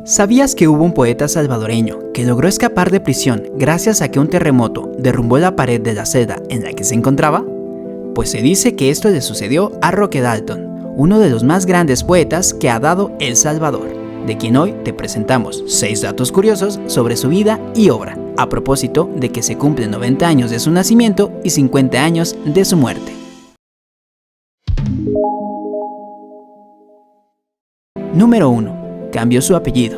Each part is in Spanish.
¿Sabías que hubo un poeta salvadoreño que logró escapar de prisión gracias a que un terremoto derrumbó la pared de la celda en la que se encontraba? Pues se dice que esto le sucedió a Roque Dalton, uno de los más grandes poetas que ha dado El Salvador, de quien hoy te presentamos 6 datos curiosos sobre su vida y obra, a propósito de que se cumplen 90 años de su nacimiento y 50 años de su muerte. Número 1. Cambió su apellido.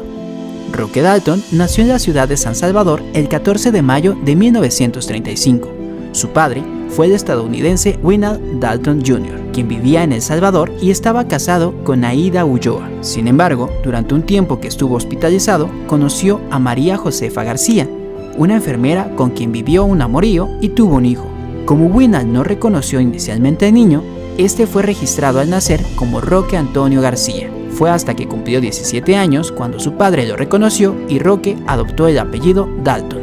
Roque Dalton nació en la ciudad de San Salvador el 14 de mayo de 1935. Su padre fue el estadounidense Winald Dalton Jr., quien vivía en El Salvador y estaba casado con Aida Ulloa. Sin embargo, durante un tiempo que estuvo hospitalizado, conoció a María Josefa García, una enfermera con quien vivió un amorío y tuvo un hijo. Como Winald no reconoció inicialmente al niño, este fue registrado al nacer como Roque Antonio García. Fue hasta que cumplió 17 años cuando su padre lo reconoció y Roque adoptó el apellido Dalton.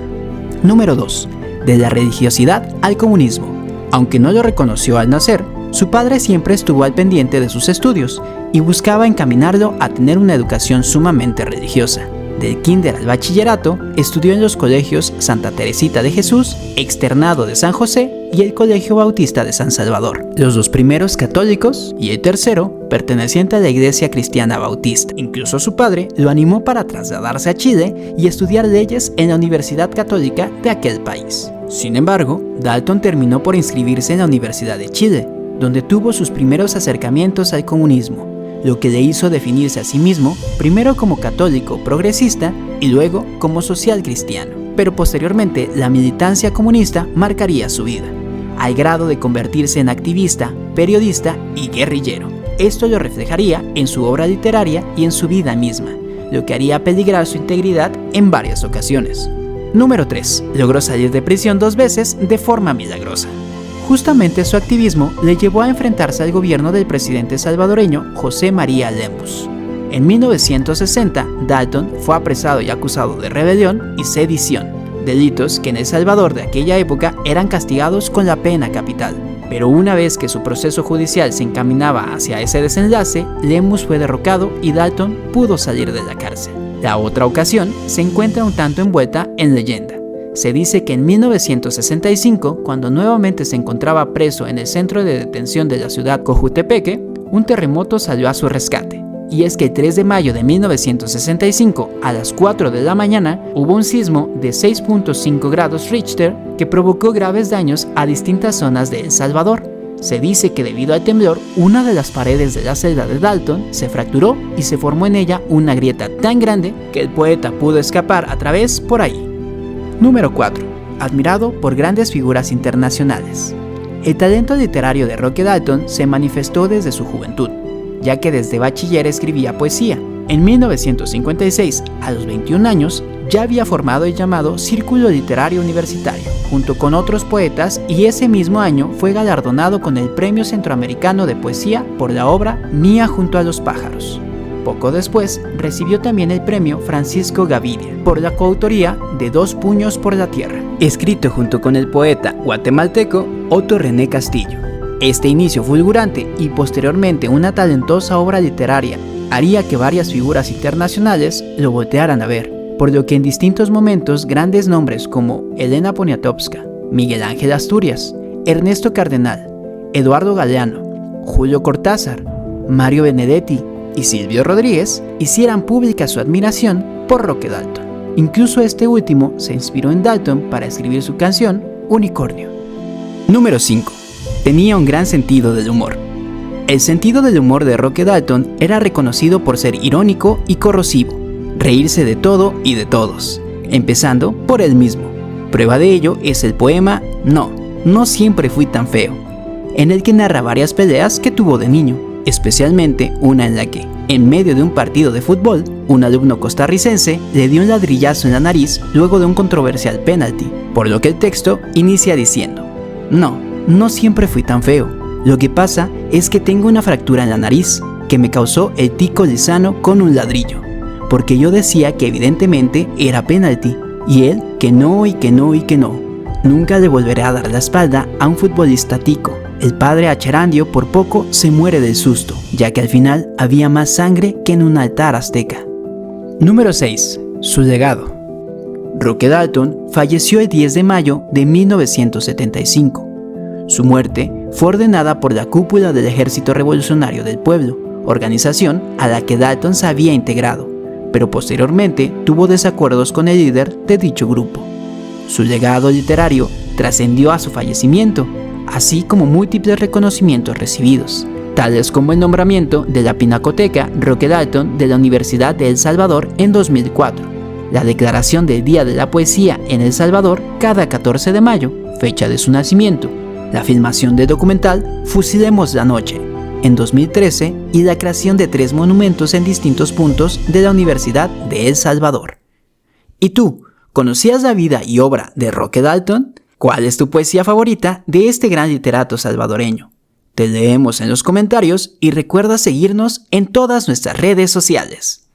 Número 2. De la religiosidad al comunismo. Aunque no lo reconoció al nacer, su padre siempre estuvo al pendiente de sus estudios y buscaba encaminarlo a tener una educación sumamente religiosa. Del kinder al bachillerato, estudió en los colegios Santa Teresita de Jesús, Externado de San José y el Colegio Bautista de San Salvador, los dos primeros católicos y el tercero perteneciente a la Iglesia Cristiana Bautista. Incluso su padre lo animó para trasladarse a Chile y estudiar leyes en la Universidad Católica de aquel país. Sin embargo, Dalton terminó por inscribirse en la Universidad de Chile, donde tuvo sus primeros acercamientos al comunismo, lo que le hizo definirse a sí mismo primero como católico progresista y luego como social cristiano. Pero posteriormente la militancia comunista marcaría su vida, al grado de convertirse en activista, periodista y guerrillero. Esto lo reflejaría en su obra literaria y en su vida misma, lo que haría peligrar su integridad en varias ocasiones. Número 3. Logró salir de prisión 2 veces de forma milagrosa. Justamente su activismo le llevó a enfrentarse al gobierno del presidente salvadoreño José María Lemus. En 1960, Dalton fue apresado y acusado de rebelión y sedición, delitos que en El Salvador de aquella época eran castigados con la pena capital. Pero una vez que su proceso judicial se encaminaba hacia ese desenlace, Lemus fue derrocado y Dalton pudo salir de la cárcel. La otra ocasión se encuentra un tanto envuelta en leyenda. Se dice que en 1965, cuando nuevamente se encontraba preso en el centro de detención de la ciudad Cojutepeque, un terremoto salió a su rescate. Y es que el 3 de mayo de 1965, a las 4 de la mañana, hubo un sismo de 6.5 grados Richter que provocó graves daños a distintas zonas de El Salvador. Se dice que debido al temblor, una de las paredes de la celda de Dalton se fracturó y se formó en ella una grieta tan grande que el poeta pudo escapar a través por ahí. Número 4. Admirado por grandes figuras internacionales. El talento literario de Roque Dalton se manifestó desde su juventud, ya que desde bachiller escribía poesía. En 1956, a los 21 años, ya había formado el llamado Círculo Literario Universitario, junto con otros poetas, y ese mismo año fue galardonado con el Premio Centroamericano de Poesía por la obra Mía junto a los pájaros. Poco después, recibió también el premio Francisco Gaviria por la coautoría de Dos puños por la tierra, escrito junto con el poeta guatemalteco Otto René Castillo. Este inicio fulgurante y posteriormente una talentosa obra literaria haría que varias figuras internacionales lo voltearan a ver, por lo que en distintos momentos grandes nombres como Elena Poniatowska, Miguel Ángel Asturias, Ernesto Cardenal, Eduardo Galeano, Julio Cortázar, Mario Benedetti y Silvio Rodríguez hicieran pública su admiración por Roque Dalton. Incluso este último se inspiró en Dalton para escribir su canción Unicornio. Número 5. Tenía un gran sentido del humor. El sentido del humor de Roque Dalton era reconocido por ser irónico y corrosivo, reírse de todo y de todos, empezando por él mismo. Prueba de ello es el poema No siempre fui tan feo, en el que narra varias peleas que tuvo de niño, especialmente una en la que, en medio de un partido de fútbol, un alumno costarricense le dio un ladrillazo en la nariz luego de un controversial penalti, por lo que el texto inicia diciendo: No siempre fui tan feo, lo que pasa es que tengo una fractura en la nariz que me causó el tico lisano con un ladrillo, porque yo decía que evidentemente era penalti, y él que no y que no y que no. Nunca le volveré a dar la espalda a un futbolista tico. El padre Acherandio por poco se muere del susto, ya que al final había más sangre que en un altar azteca. Número 6. Su legado. Roque Dalton falleció el 10 de mayo de 1975. Su muerte fue ordenada por la cúpula del Ejército Revolucionario del Pueblo, organización a la que Dalton se había integrado, pero posteriormente tuvo desacuerdos con el líder de dicho grupo. Su legado literario trascendió a su fallecimiento, así como múltiples reconocimientos recibidos, tales como el nombramiento de la Pinacoteca Roque Dalton de la Universidad de El Salvador en 2004, la declaración del Día de la Poesía en El Salvador cada 14 de mayo, fecha de su nacimiento, la filmación del documental Fusilemos la Noche en 2013 y la creación de 3 monumentos en distintos puntos de la Universidad de El Salvador. ¿Y tú, conocías la vida y obra de Roque Dalton? ¿Cuál es tu poesía favorita de este gran literato salvadoreño? Te leemos en los comentarios y recuerda seguirnos en todas nuestras redes sociales.